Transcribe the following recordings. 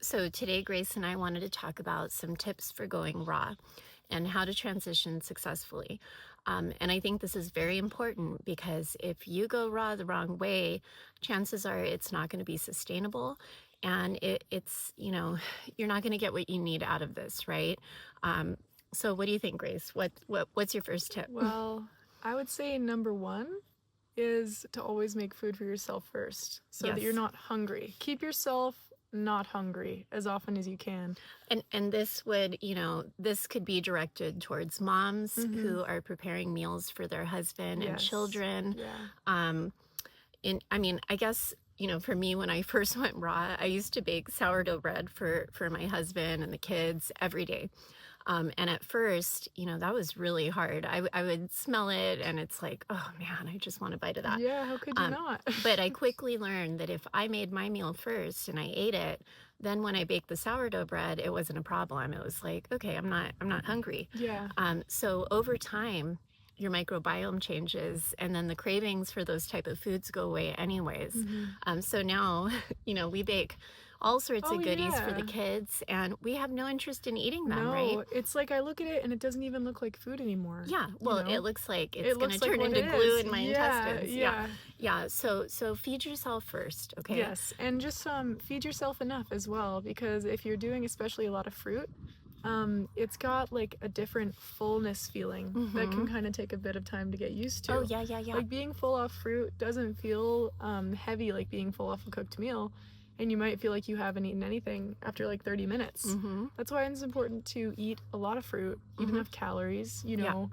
So today, Grace and I wanted to talk about some tips for going raw and how to transition successfully. And I think this is very important because if you go raw the wrong way, chances are it's not going to be sustainable. And you're not going to get what you need out of this, right? Um, so what do you think, Grace? What's your first tip? Well, I would say number one is to always make food for yourself first so that you're Yes. not hungry. Keep yourself not hungry as often as you can. And this could be directed towards moms Mm-hmm. who are preparing meals for their husband and Yes. children. Yeah. Um, I guess, for me, when I first went raw, I used to bake sourdough bread for my husband and the kids every day. And at first, that was really hard. I would smell it and it's like, oh man, I just want a bite of that. Yeah, how could you Um, not? but I quickly learned that if I made my meal first and I ate it, then when I baked the sourdough bread, it wasn't a problem. It was like, okay, I'm not hungry. Yeah. So over time, your microbiome changes and then the cravings for those type of foods go away anyways. Mm-hmm. So now, we bake all sorts Oh, of goodies for the yeah. kids and we have no interest in eating them, right? No, it's like I look at it and it doesn't even look like food anymore. Yeah, You well, it know? looks like it's It going to looks like turn what into it glue is. in my Yeah, intestines. yeah. Yeah. So feed yourself first, okay? Yes, and just feed yourself enough as well because if you're doing especially a lot of fruit, it's got like a different fullness feeling that can Mm-hmm. kind of take a bit of time to get used Oh, to. yeah. Like being full off fruit doesn't feel heavy like being full off a cooked meal, and you might feel like you haven't eaten anything after like 30 minutes. Mm-hmm. That's why it's important to eat a lot of fruit, eat Mm-hmm. enough calories, Yeah.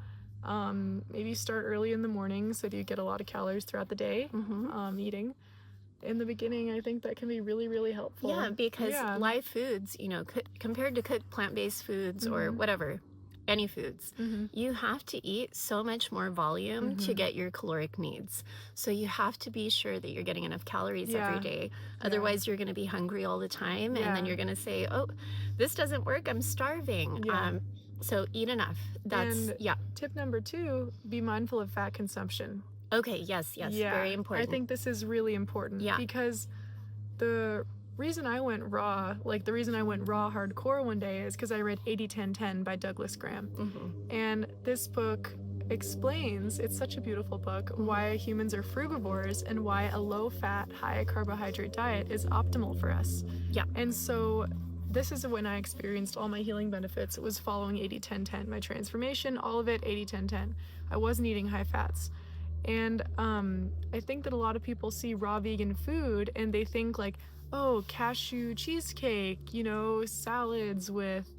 maybe start early in the morning so that you get a lot of calories throughout the day Mm-hmm. eating. In the beginning, I think that can be really, really helpful. Yeah, because Yeah. live foods, compared to cooked plant-based foods or Mm-hmm. whatever, any foods, Mm-hmm. you have to eat so much more volume to Mm-hmm. get your caloric needs. So you have to be sure that you're getting enough calories every Yeah. day. Yeah. Otherwise, you're going to be hungry all the time, and then Yeah. you're going to say, "Oh, this doesn't work. I'm starving." Yeah. So eat enough. And Yeah. tip number 2, be mindful of fat consumption. Okay. Yes. Yeah. Very important. I think this is really important Yeah. because the reason I went raw hardcore one day is because I read 80-10-10 by Douglas Graham. Mm-hmm. And this book explains, it's such a beautiful book, why humans are frugivores and why a low-fat, high-carbohydrate diet is optimal for us. Yeah. And so this is when I experienced all my healing benefits. It was following 80-10-10. My transformation, all of it, 80-10-10. I wasn't eating high fats. And I think that a lot of people see raw vegan food and they think like, oh, cashew cheesecake, salads with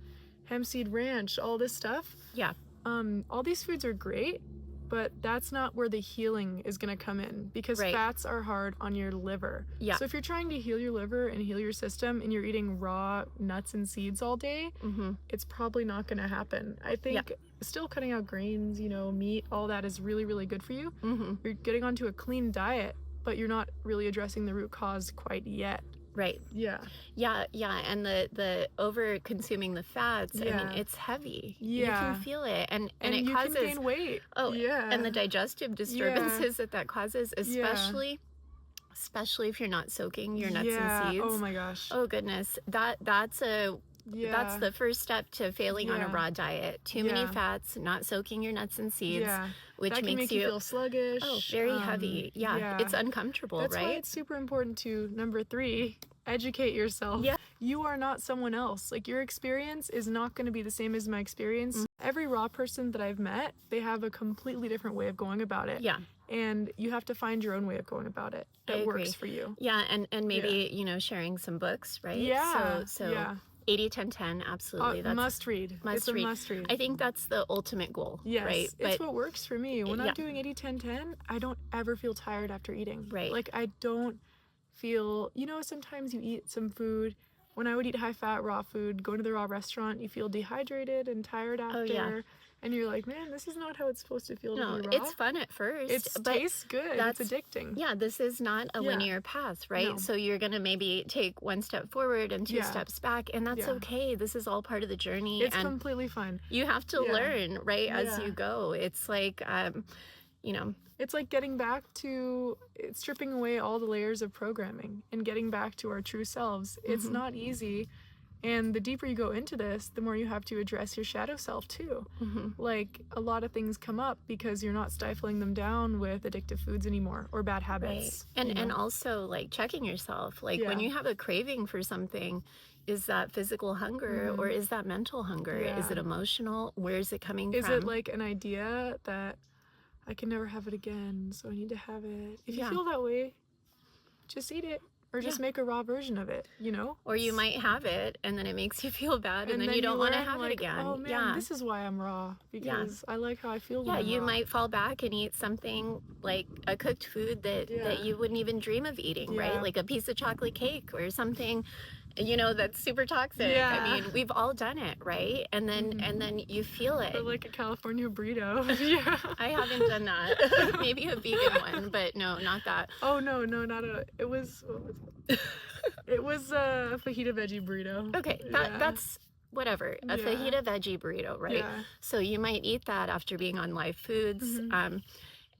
hemp seed ranch, all this stuff. Yeah. All these foods are great, but that's not where the healing is going to come in because Right. fats are hard on your liver. Yeah. So if you're trying to heal your liver and heal your system and you're eating raw nuts and seeds all day, Mm-hmm. it's probably not going to happen. I think still cutting out grains, meat, all that is really, really good for you. Mm-hmm. You're getting onto a clean diet, but you're not really addressing the root cause quite yet. Right. Yeah. Yeah, and the over consuming the fats, I Yeah. mean, it's heavy. Yeah. You can feel it, and And it you causes can gain weight. oh, Yeah. and the digestive disturbances that causes, especially if you're not soaking your nuts and seeds. Oh my gosh. Oh goodness, that's the first step to failing on a Yeah. raw diet. Too many Yeah. fats, not soaking your nuts and seeds, Yeah. which that can makes make you feel sluggish. very heavy. Yeah, yeah. it's uncomfortable, That's why right? it's super important to, number 3, educate yourself. Yeah. You are not someone else. Like, your experience is not going to be the same as my experience. Every raw person that I've met, they have a completely different way of going about it. Yeah. And you have to find your own way of going about it I that agree. works for you. Yeah, and maybe, sharing some books, right? Yeah. So yeah. 80-10-10, absolutely. That's Must read. It's a must read. I think that's the ultimate goal, Yes, right? it's what works for me. When yeah. I'm doing 80-10-10, I don't ever feel tired after eating. Right. Like, I don't feel, sometimes you eat some food. When I would eat high-fat raw food, go to the raw restaurant, you feel dehydrated and tired after. Oh, yeah. And you're like, man, this is not how it's supposed to feel No, to be raw. it's fun at first. It but tastes good. It's addicting. Yeah, this is not a Yeah. linear path, right? No. So you're going to maybe take one step forward and two Yeah. steps back, and that's Yeah. okay. This is all part of the journey. It's and completely fine. you have to Yeah. learn, right, as Yeah. you go. It's like, you know. It's like getting back to stripping away all the layers of programming and getting back to our true selves. It's not easy. And the deeper you go into this, the more you have to address your shadow self too. Like, a lot of things come up because you're not stifling them down with addictive foods anymore or bad habits. Right. And also like checking yourself. Like when you have a craving for something, is that physical hunger or is that mental hunger? Is it emotional? Where is it coming from? Is it like an idea that I can never have it again, so I need to have it? If you feel that way, just eat it. Or just make a raw version of it, you know? Or you might have it and then it makes you feel bad and then you don't want to have it again. Oh man, this is why I'm raw, because I like how I feel when I'm you raw. might fall back and eat something like a cooked food that you wouldn't even dream of eating, right? Like a piece of chocolate cake or something, you know, that's super toxic. I mean, we've all done it, right? And then you feel it. Or like a California burrito. I haven't done that. Maybe a vegan one, but no, not that. Oh no, not a. It was. What was it? It was a fajita veggie burrito. Okay, that's whatever. A fajita veggie burrito, right? So you might eat that after being on live foods.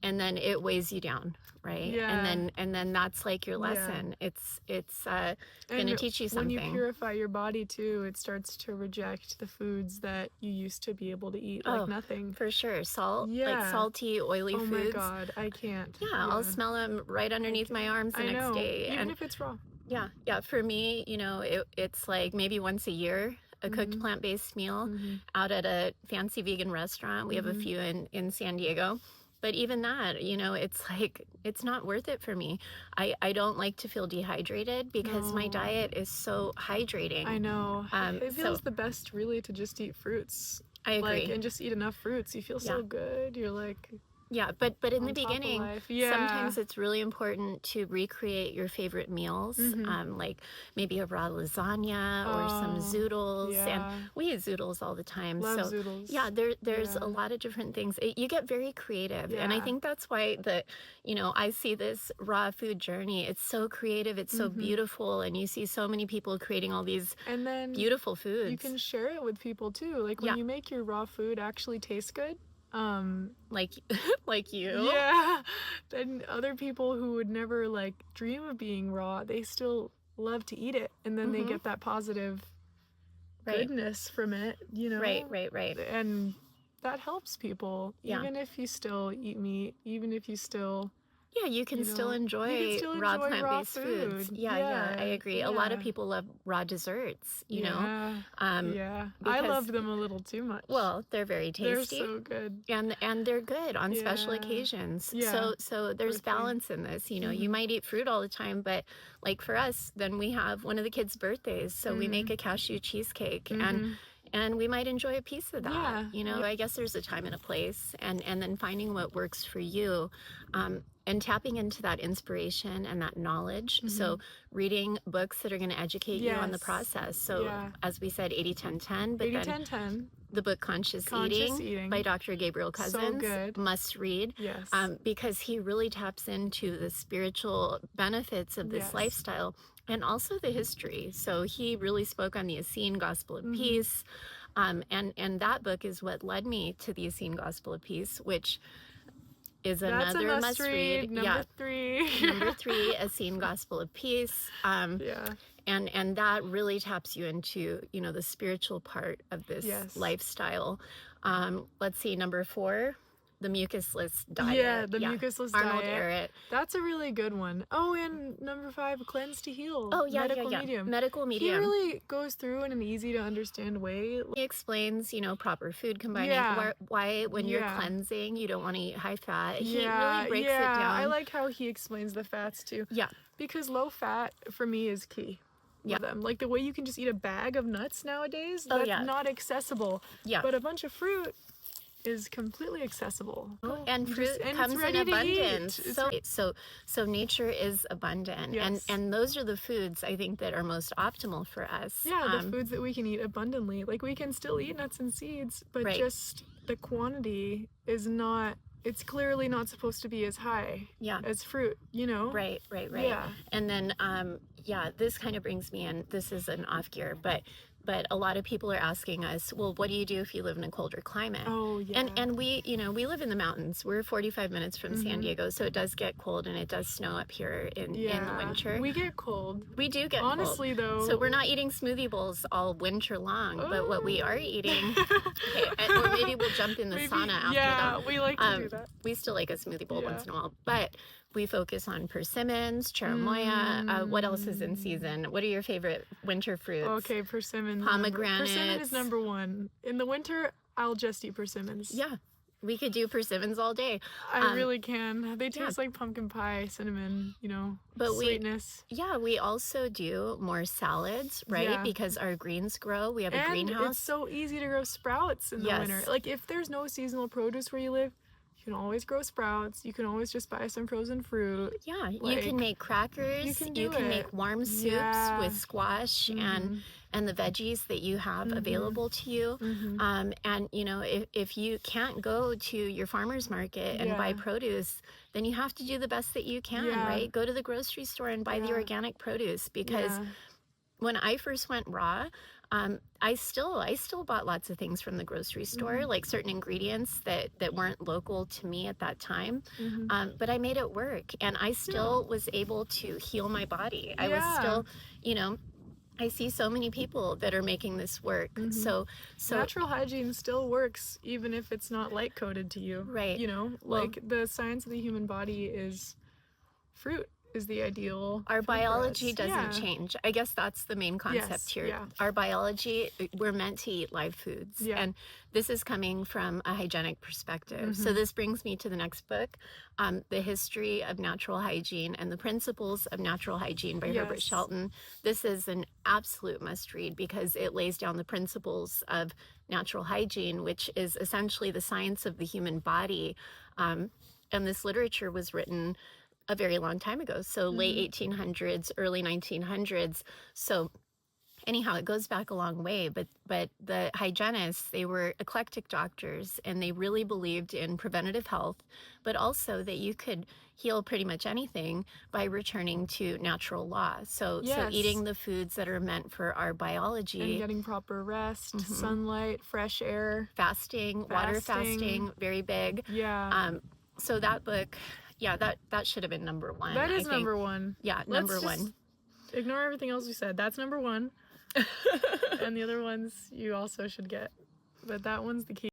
And then it weighs you down, right? And then that's like your lesson. It's gonna teach you something. When you purify your body too, it starts to reject the foods that you used to be able to eat like nothing. For sure. Salt, like salty, oily foods. Oh my god, I can't. I'll smell them right underneath my arms the next day. Even if it's raw. Yeah. For me, you know, it's like maybe once a year, a cooked plant-based meal out at a fancy vegan restaurant. We have a few in San Diego. But even that, you know, it's like, it's not worth it for me. I don't like to feel dehydrated because my diet is so hydrating. I know. It feels the best really to just eat fruits. I agree. Like, and just eat enough fruits. You feel so good. You're like... Yeah, but in the beginning, sometimes it's really important to recreate your favorite meals, like maybe a raw lasagna or some zoodles. And we eat zoodles all the time. Love zoodles. Yeah, there's a lot of different things. You get very creative. And I think that's why I see this raw food journey. It's so creative. It's so beautiful. And you see so many people creating all these beautiful foods. You can share it with people too. Like when you make your raw food actually taste good. Like you. Yeah. Then other people who would never like dream of being raw, they still love to eat it, and then they get that positive goodness from it, you know. Right. And that helps people. Even if you still eat meat, even if you still you can still enjoy raw plant-based foods. Yeah, I agree. A lot of people love raw desserts, you know. I love them a little too much. Well, they're very tasty. They're so good. And they're good on special occasions. So there's balance in this, you know. You might eat fruit all the time, but like for us, then we have one of the kids' birthdays, so we make a cashew cheesecake and we might enjoy a piece of that, you know. I guess there's a time and a place, and then finding what works for you, and tapping into that inspiration and that knowledge. So reading books that are going to educate you on the process. So as we said, 80-10-10, but 80-10-10. The book Conscious Eating by Dr. Gabriel Cousins, so good. Must read, because he really taps into the spiritual benefits of this lifestyle and also the history. So he really spoke on the Essene Gospel of Peace, and that book is what led me to the Essene Gospel of Peace, which is another must read. Number 3. Number 3, Essene Gospel of Peace. And that really taps you into, you know, the spiritual part of this lifestyle. Let's see, number 4, the mucusless diet. Yeah, the mucusless diet. Arnold Ehret. That's a really good one. Oh, and number 5, Cleanse to Heal. Oh, Medical Medium. Medical Medium. He really goes through in an easy to understand way. He explains, you know, proper food combining. Why when you're cleansing, you don't want to eat high fat. He really breaks it down. I like how he explains the fats too. Yeah. Because low fat, for me, is key. Them. Like the way you can just eat a bag of nuts nowadays, that's not accessible. But a bunch of fruit is completely accessible. And fruit comes in abundance. So nature is abundant. And those are the foods I think that are most optimal for us. The foods that we can eat abundantly. Like we can still eat nuts and seeds, but just the quantity is not, it's clearly not supposed to be as high as fruit, you know? Right. Yeah. And then this kind of brings me in, this is an off gear, but but a lot of people are asking us, well, what do you do if you live in a colder climate? Oh, yeah. And we, you know, we live in the mountains. We're 45 minutes from San Diego, so it does get cold and it does snow up here in the Yeah, winter. we get cold. We do get Honestly, cold. though. So we're not eating smoothie bowls all winter long, but what we are eating, okay, or maybe we'll jump in the sauna after Yeah, them. we like to do that. We still like a smoothie bowl Yeah. once in a while, but we focus on persimmons, cherimoya. What else is in season? What are your favorite winter fruits? Okay, persimmon. Pomegranates. Persimmon is number one. In the winter, I'll just eat persimmons. Yeah, we could do persimmons all day. I really can. They taste like pumpkin pie, cinnamon, you know, but sweetness. We also do more salads, right? Yeah. Because our greens grow. We have a And greenhouse. it's so easy to grow sprouts in the winter. Like, if there's no seasonal produce where you live, you can always grow sprouts. You can always just buy some frozen fruit. Yeah, like, you can make crackers. You can make warm soups with squash and the veggies that you have available to you. And you know, if you can't go to your farmer's market and buy produce, then you have to do the best that you can, right? Go to the grocery store and buy the organic produce, because when I first went raw, I still bought lots of things from the grocery store, like certain ingredients that weren't local to me at that time. But I made it work, and I still was able to heal my body. I was still, you know, I see so many people that are making this work. So natural hygiene still works even if it's not light coded to you. Right. You know, like the science of the human body is fruit is the ideal. Our biology doesn't change. I guess that's the main concept here. Yeah. Our biology, we're meant to eat live foods. And this is coming from a hygienic perspective. So this brings me to the next book, The History of Natural Hygiene and the Principles of Natural Hygiene by Herbert Shelton. This is an absolute must read because it lays down the principles of natural hygiene, which is essentially the science of the human body. And this literature was written a very long time ago, so late 1800s, early 1900s. So anyhow, it goes back a long way, but the hygienists, they were eclectic doctors, and they really believed in preventative health, but also that you could heal pretty much anything by returning to natural law. So eating the foods that are meant for our biology. And getting proper rest, sunlight, fresh air. Fasting, water fasting, very big. Yeah. So that book, that should have been number one. That is number one. Yeah, number one. Ignore everything else we said. That's number one. And the other ones you also should get. But that one's the key.